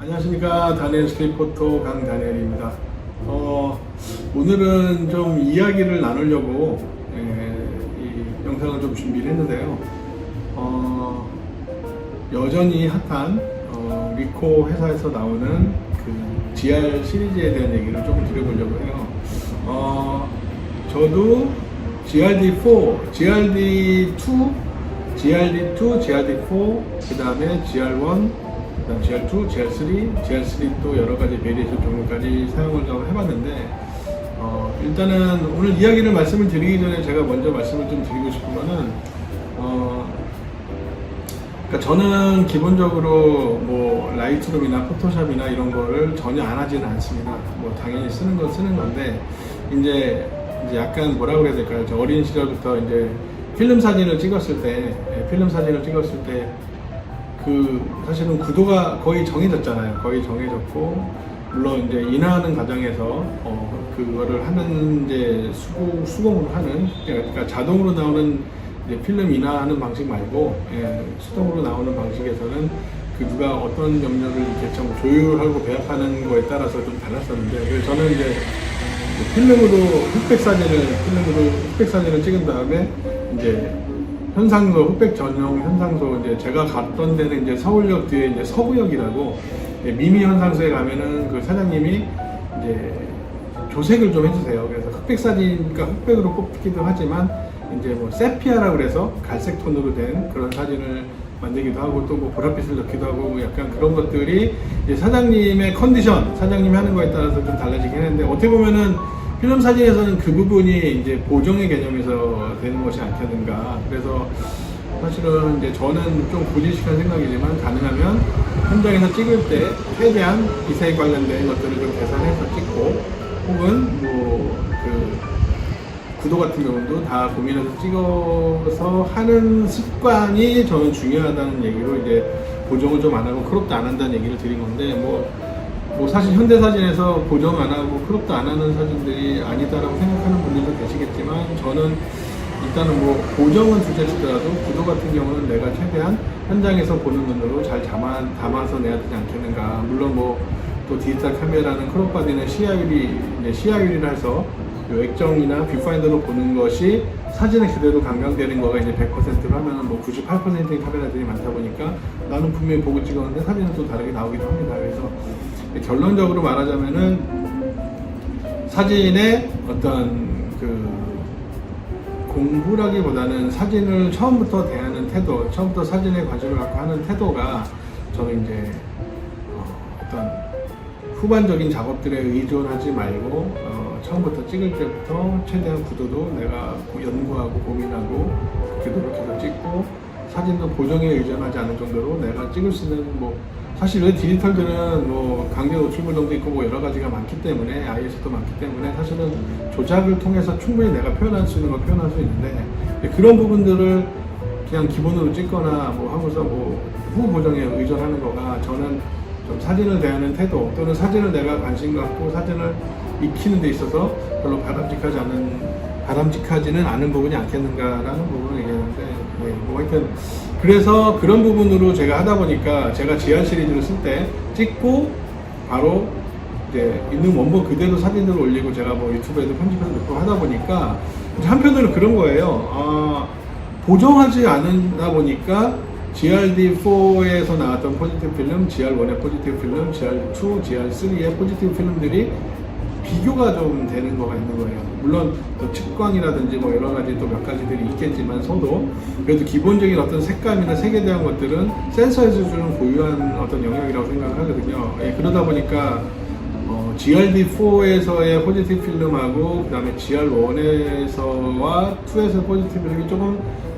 안녕하십니까. 다니엘 스트릿포토 강다니엘입니다. 오늘은 좀 이야기를 나누려고 이 영상을 좀 준비를 했는데요. 여전히 핫한 리코 회사에서 나오는 그 GR 시리즈에 대한 얘기를 조금 드려보려고 해요. 저도 GRD4, GRD2, GRD2, GRD4, 그 다음에 GR1, 그 다음 GR2, GR3, GR3 또 여러가지 베리에이션 종류까지 사용을 좀 해봤는데, 일단은 오늘 이야기를 말씀을 드리기 전에 제가 먼저 말씀을 좀 드리고 싶은 거는, 그러니까 저는 기본적으로 뭐 라이트룸이나 포토샵이나 이런 거를 전혀 안 하지는 않습니다. 뭐 당연히 쓰는 건 쓰는 건데, 이제 약간 뭐라 그래야 될까요? 저 어린 시절부터 이제 필름 사진을 찍었을 때, 사실은 구도가 거의 정해졌잖아요. 거의 정해졌고, 물론 이제 인화하는 과정에서, 그거를 하는, 이제 수공으로 하는, 그러니까 자동으로 나오는 이제 필름 인화하는 방식 말고, 수동으로 나오는 방식에서는 그 누가 어떤 영역을 이렇게 좀 조율하고 배합하는 거에 따라서 좀 달랐었는데, 그래서 저는 이제 필름으로 흑백 사진을 찍은 다음에, 이제 현상소, 흑백 전용 현상소, 이제 제가 갔던 데는 이제 서울역 뒤에 이제 서구역이라고, 미미 현상소에 가면은 그 사장님이 이제 조색을 좀 해주세요. 그래서 흑백 사진, 그러니까 흑백으로 뽑기도 하지만, 이제 뭐 세피아라 그래서 갈색 톤으로 된 그런 사진을 만들기도 하고, 또 뭐 보랏빛을 넣기도 하고, 뭐 약간 그런 것들이 이제 사장님의 컨디션, 사장님이 하는 거에 따라서 좀 달라지긴 했는데, 어떻게 보면은 필름 사진에서는 그 부분이 이제 보정의 개념에서 되는 것이 않겠는가. 그래서 사실은 이제 저는 좀 고지식한 생각이지만, 가능하면 현장에서 찍을 때 최대한 빛에 관련된 것들을 좀 계산해서 찍고, 혹은 뭐 구도 같은 경우도 다 고민해서 찍어서 하는 습관이 저는 중요하다는 얘기로, 이제 보정을 좀 안 하고 크롭도 안 한다는 얘기를 드린 건데, 뭐 사실 현대사진에서 보정 안 하고 크롭도 안 하는 사진들이 아니다라고 생각하는 분들도 계시겠지만, 저는 일단은 뭐 보정은 둘째치더라도 구도 같은 경우는 내가 최대한 현장에서 보는 눈으로 잘 담아서 내야 되지 않겠는가. 물론 뭐 또 디지털 카메라는 크롭 바디는 시야율이라 해서 액정이나 뷰파인더로 보는 것이 사진에 그대로 감광되는 거가 이제 100%로 하면은 뭐 98%의 카메라들이 많다 보니까 나는 분명히 보고 찍었는데 사진은 또 다르게 나오기도 합니다. 그래서 결론적으로 말하자면은 사진의 어떤 그 공부라기보다는 사진을 처음부터 대하는 태도, 처음부터 사진에 관심을 갖고 하는 태도가 저는 이제 어떤 후반적인 작업들에 의존하지 말고 처음부터 찍을 때부터 최대한 구도도 내가 연구하고 고민하고 그렇게 노력해서 찍고, 사진도 보정에 의존하지 않을 정도로 내가 찍을 수 있는, 뭐 사실 왜 디지털들은 뭐 강제 노출물정도 있고 뭐 여러 가지가 많기 때문에, IS도 많기 때문에 사실은 조작을 통해서 충분히 내가 표현할 수 있는 걸 표현할 수 있는데, 그런 부분들을 그냥 기본으로 찍거나 뭐 하면서 뭐 후 보정에 의존하는 거가, 저는 좀 사진을 대하는 태도, 또는 사진을 내가 관심 갖고 사진을 익히는 데 있어서 별로 바람직하지는 않은 부분이 않겠는가라는 부분을 얘기하는데, 뭐 하여튼 그래서 그런 부분으로 제가 하다 보니까, 제가 GR 시리즈를 쓸 때 찍고 바로 이제 있는 원본 그대로 사진을 올리고, 제가 뭐 유튜브에도 편집해서 넣고 하다 보니까 한편으로는 그런 거예요. 보정하지 않다 보니까 GRD4에서 나왔던 포지티브 필름, GR1의 포지티브 필름, GR2, GR3의 포지티브 필름들이 비교가 좀 되는 거가 있는 거예요. 물론 또 측광이라든지 뭐 여러 가지 또 몇 가지들이 있겠지만서도, 그래도 기본적인 어떤 색감이나 색에 대한 것들은 센서에서 주는 고유한 어떤 영역이라고 생각을 하거든요. 그러다 보니까 GRD4에서의 포지티브 필름하고 그 다음에 GR1에서와 2에서 포지티브 필름이 조금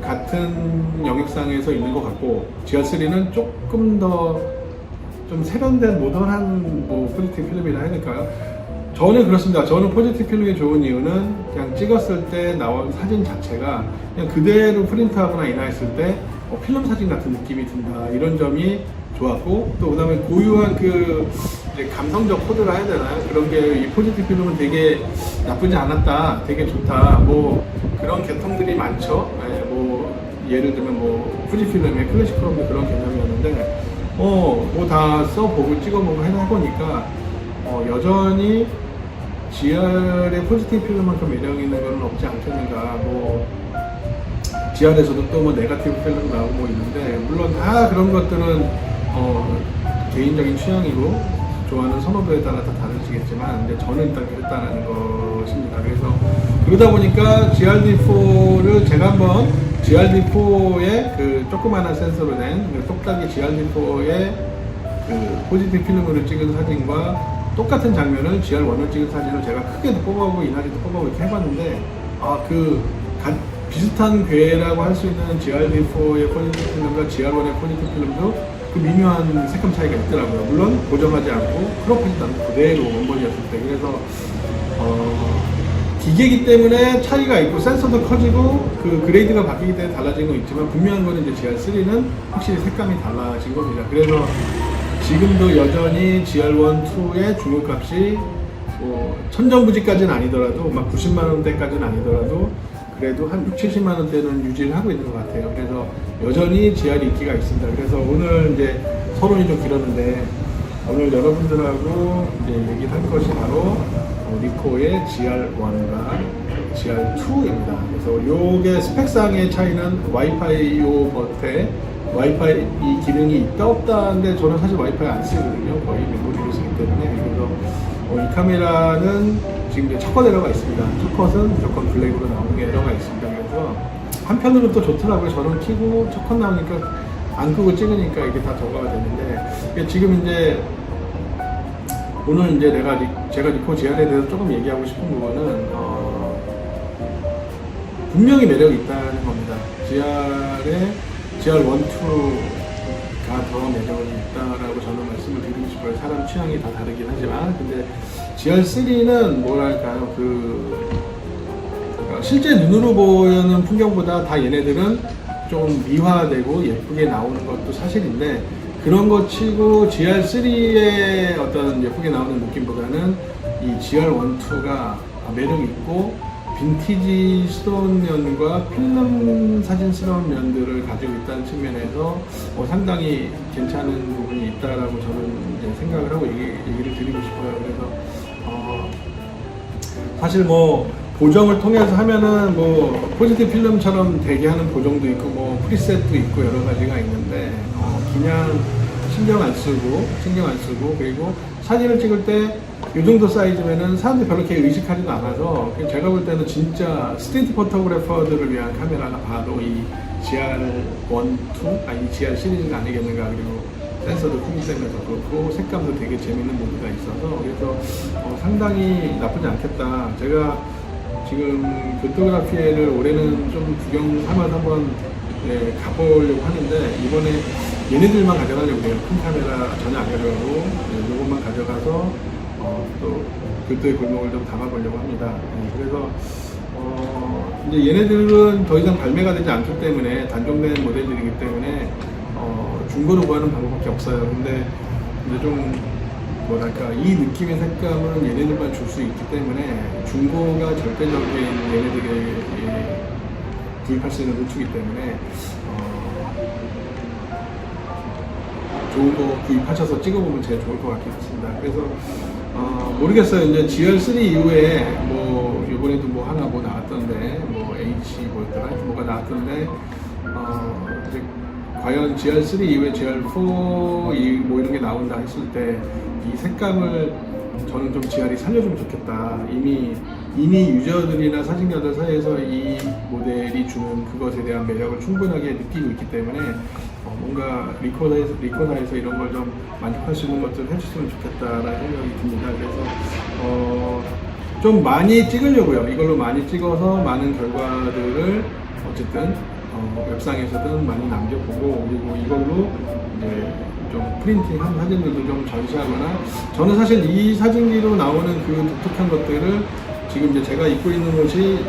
같은 영역상에서 있는 것 같고, GR3는 조금 더 좀 세련된 모던한 뭐 포지티브 필름이라 해야 될까요? 저는 그렇습니다. 저는 포지티브 필름이 좋은 이유는 그냥 찍었을 때 나온 사진 자체가 그냥 그대로 프린트하거나 인화했을 때 필름 사진 같은 느낌이 든다, 이런 점이 좋았고, 또 그다음에 고유한 그 이제 감성적 코드라 해야 되나요? 그런 게 이 포지티브 필름은 되게 나쁘지 않았다, 되게 좋다, 뭐 그런 계통들이 많죠. 뭐 예를 들면 뭐 후지필름의 클래식 크롬도 그런 개념이었는데, 뭐 다 써보고 찍어보고 해보니까 여전히 GR의 포지티브 필름만큼 매력 있는 건 없지 않겠는가. 뭐 GR에서도 또 뭐 네거티브 필름 나오고 뭐 있는데, 물론 다 그런 것들은 개인적인 취향이고 좋아하는 선호도에 따라 다 다르시겠지만, 이제 저는 일단 그랬다는 것입니다. 그래서 그러다 보니까 GRD4를 제가 한번 GRD4의 그 조그마한 센서로 된 똑딱이 GRD4의 그 포지티브 필름으로 찍은 사진과 똑같은 장면을 GR1을 찍은 사진을 제가 크게도 뽑아보고 이날에도 뽑아보고 이렇게 해봤는데, 비슷한 궤라고 할 수 있는 GRD4의 포지티브 필름과 GR1의 포지티브 필름도 그 미묘한 색감 차이가 있더라고요. 물론 고정하지 않고 크롭하지도 않고 그대로 원본이었을 때. 그래서 기계이기 때문에 차이가 있고 센서도 커지고 그 그레이드가 바뀌기 때문에 달라진 건 있지만, 분명한 거는 이제 GR3는 확실히 색감이 달라진 겁니다. 그래서 지금도 여전히 GR1, 2의 중요값이 뭐 천정부지까지는 아니더라도 막 90만 원대까지는 아니더라도 그래도 한 6, 70만 원대는 유지를 하고 있는 것 같아요. 그래서 여전히 GR이 인기가 있습니다. 그래서 오늘 이제 서론이 좀 길었는데, 오늘 여러분들하고 이제 얘기를 할 것이 바로 리코의 GR1과 GR2입니다. 그래서 요게 스펙상의 차이는 와이파이 요 겉에 와이파이 이 기능이 있다 없다인데, 저는 사실 와이파이 안 쓰거든요. 거의 메모리로 쓰기 때문에. 그래서 이 카메라는 지금 이제 첫 컷 에러가 있습니다. 첫 컷은 무조건 블랙으로 나오는 게 에러가 있습니다. 그래서 한편으로는 또 좋더라고요. 저는 키고 첫 컷 나오니까 안 끄고 찍으니까 이게 다 저거가 되는데, 지금 이제 오늘 이제 제가 리코 GR에 대해서 조금 얘기하고 싶은 부분은 분명히 매력이 있다는 겁니다. GR1, 2가 더 매력이 있다라고 저는 말씀을 드리고 싶어요. 사람 취향이 다 다르긴 하지만. 근데 GR3는 뭐랄까요, 실제 눈으로 보이는 풍경보다 다 얘네들은 좀 미화되고 예쁘게 나오는 것도 사실인데, 그런 거 치고 GR3의 어떤 예쁘게 나오는 느낌보다는 이 GR1, 2가 매력이 있고 빈티지스러운 면과 필름 사진스러운 면들을 가지고 있다는 측면에서 상당히 괜찮은 부분이 있다라고 저는 이제 생각을 하고 얘기를 드리고 싶어요. 그래서 사실 뭐 보정을 통해서 하면은 뭐 포지티브 필름처럼 되게 하는 보정도 있고 뭐 프리셋도 있고 여러 가지가 있는데, 그냥 신경 안 쓰고 그리고 사진을 찍을 때 이 정도 사이즈면은 사람들이 별로 이렇게 의식하지도 않아서, 제가 볼 때는 진짜 스트리트 포토그래퍼들을 위한 카메라가 바로 이 GR1, 2, 이 GR 시리즈가 아니겠는가. 그리고 센서도 크기 때문에 그렇고 색감도 되게 재밌는 모드가 있어서, 그래서 상당히 나쁘지 않겠다. 제가 지금 교토그라피에를 올해는 좀 구경하면서 한번 가보려고 하는데, 이번에 얘네들만 가져가려고 해요. 큰 카메라 전혀 안 가져가고 요것만 가져가서 또 교토의 골목을 좀 담아보려고 합니다. 그래서 이제 얘네들은 더 이상 발매가 되지 않기 때문에, 단종된 모델들이기 때문에 중고로 구하는 방법밖에 없어요. 근데 이제 좀 뭐랄까, 이 느낌의 색감은 얘네들만 줄 수 있기 때문에 중고가 절대적인 얘네들의 구입할 수 있는 루트이기 때문에 좋은 거 구입하셔서 찍어보면 제일 좋을 것 같습니다. 그래서 모르겠어요. 이제 GR3 이후에 뭐 이번에도 뭐 하나 뭐 나왔던데, 뭐 H 뭐였더라, 뭐가 나왔던데, 이제 과연 GR3 이후에 GR4 뭐 이런 게 나온다 했을 때 이 색감을 저는 좀 GR이 살려주면 좋겠다. 이미 유저들이나 사진가들 사이에서 이 모델이 주는 그것에 대한 매력을 충분하게 느끼고 있기 때문에 뭔가 리코나에서 이런 걸 좀 만족할 수 있는 것들을 해줬으면 좋겠다라는 생각이 듭니다. 그래서 좀 많이 찍으려고요. 이걸로 많이 찍어서 많은 결과들을 어쨌든 웹상에서든 많이 남겨보고, 그리고 이걸로 이제 좀 프린팅한 사진들도 좀 전시하거나, 저는 사실 이 사진기로 나오는 그 독특한 것들을 지금 이제 제가 입고 있는 것이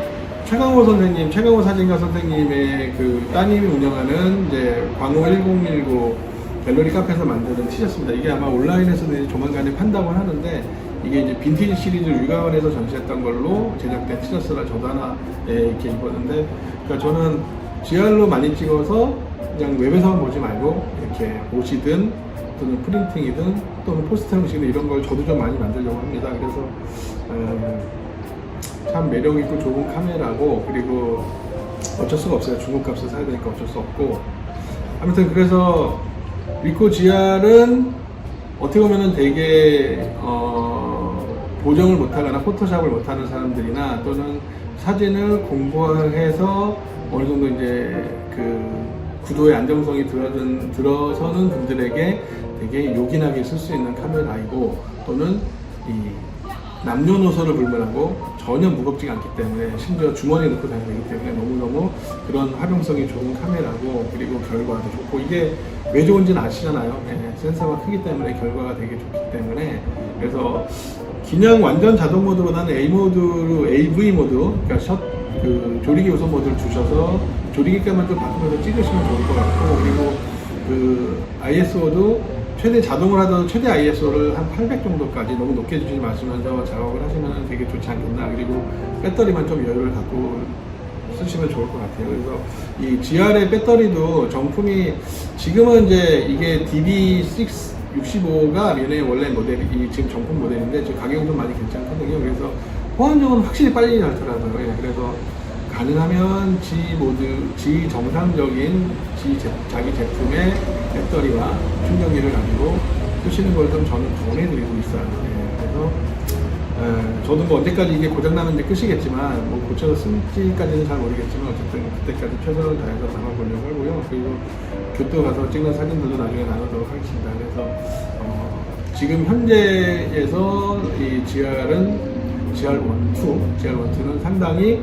최강호 사진가 선생님의 그 따님이 운영하는 이제 광호 1019 갤러리 카페에서 만드는 티셔츠입니다. 이게 아마 온라인에서도 조만간에 판다고 하는데, 이게 이제 빈티지 시리즈 유가원에서 전시했던 걸로 제작된 티셔츠라 저도 하나 이렇게 입었는데, 그러니까 저는 GR로 많이 찍어서 그냥 웹에서만 보지 말고 이렇게 보시든 또는 프린팅이든 또는 포스터 형식이든 이런 걸 저도 좀 많이 만들려고 합니다. 그래서 참 매력 있고 좋은 카메라고, 그리고 어쩔 수가 없어요. 중국 값을 사야 되니까 어쩔 수 없고, 아무튼 그래서 리코 GR은 어떻게 보면은 되게 보정을 못하거나 포토샵을 못하는 사람들이나 또는 사진을 공부해서 어느 정도 이제 그 구도의 안정성이 들어서는 분들에게 되게 요긴하게 쓸 수 있는 카메라이고, 또는 이 남녀노소를 불문하고 전혀 무겁지가 않기 때문에, 심지어 주머니에 넣고 다니기 때문에 너무너무 그런 활용성이 좋은 카메라고, 그리고 결과도 좋고, 이게 왜 좋은지는 아시잖아요. 네, 센서가 크기 때문에 결과가 되게 좋기 때문에. 그래서 그냥 완전 자동 모드보다는 AV 모드, 그러니까 그 조리기 요소 모드를 주셔서 조리기값만 좀 바꾸면서 찍으시면 좋을 것 같고, 그리고 그 ISO도 최대 자동을 하더라도 최대 ISO를 한 800 정도까지 너무 높게 주지 마시면서 작업을 하시면 되게 좋지 않겠나. 그리고 배터리만 좀 여유를 갖고 쓰시면 좋을 것 같아요. 그래서 이 GR의 배터리도 정품이 지금은 이제 이게 DB665가 얘네 원래 모델이 지금 정품 모델인데 지금 가격은 좀 많이 괜찮거든요. 그래서 호환력은 확실히 빨리 나더라고요. 예, 그래서 가능하면 G 정상적인 자기 제품의 배터리와 충전기를 가지고 쓰시는 걸 좀 저는 권해드리고 있어요. 예, 그래서 저도 뭐 언제까지 이게 고장나는지 끄시겠지만, 뭐 고쳐서 쓸지까지는 잘 모르겠지만, 어쨌든 그때까지 최선을 다해서 담아보려고 하고요. 그리고 교토 가서 찍는 사진들도 나중에 나누도록 하겠습니다. 그래서 지금 현재에서 이 GR1, 2는 상당히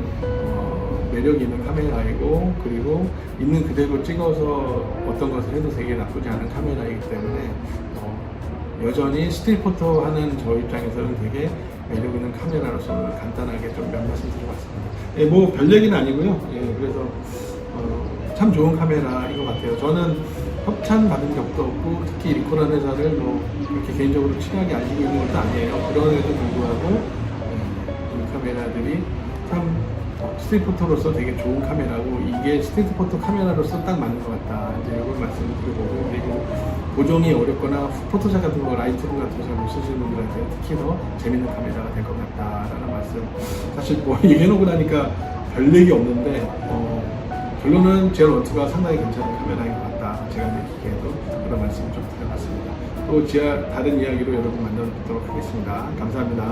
매력이 있는 카메라이고, 그리고 있는 그대로 찍어서 어떤 것을 해도 되게 나쁘지 않은 카메라이기 때문에 여전히 스틸포토 하는 저 입장에서는 되게 매력 있는 카메라로서 간단하게 좀 몇 말씀 드려봤습니다. 예, 뭐 별 얘기는 아니고요. 예, 그래서 참 좋은 카메라인 것 같아요. 저는 협찬 받은 적도 없고, 특히 리코라는 회사를 뭐 이렇게 개인적으로 친하게 알고 있는 것도 아니에요. 그럼에도 불구하고 이 카메라들이 참 스틸포토로서 되게 좋은 카메라고, 이게 스틸포토 카메라로서 딱 맞는 것 같다. 이제 이걸 말씀을 드려보고, 그리고 보정이 어렵거나 포토샵 같은 거, 라이트룸 같은 거 잘 못 쓰시는 분들한테 특히 더 재밌는 카메라가 될 것 같다라는 말씀. 사실 뭐 얘기해놓고 나니까 별 얘기 없는데 결론은 GR1, 2가 상당히 괜찮은 카메라인 것 같다. 제가 느끼기에도 그런 말씀을 좀 드려봤습니다. 또 다른 이야기로 여러분 만나뵙도록 하겠습니다. 감사합니다.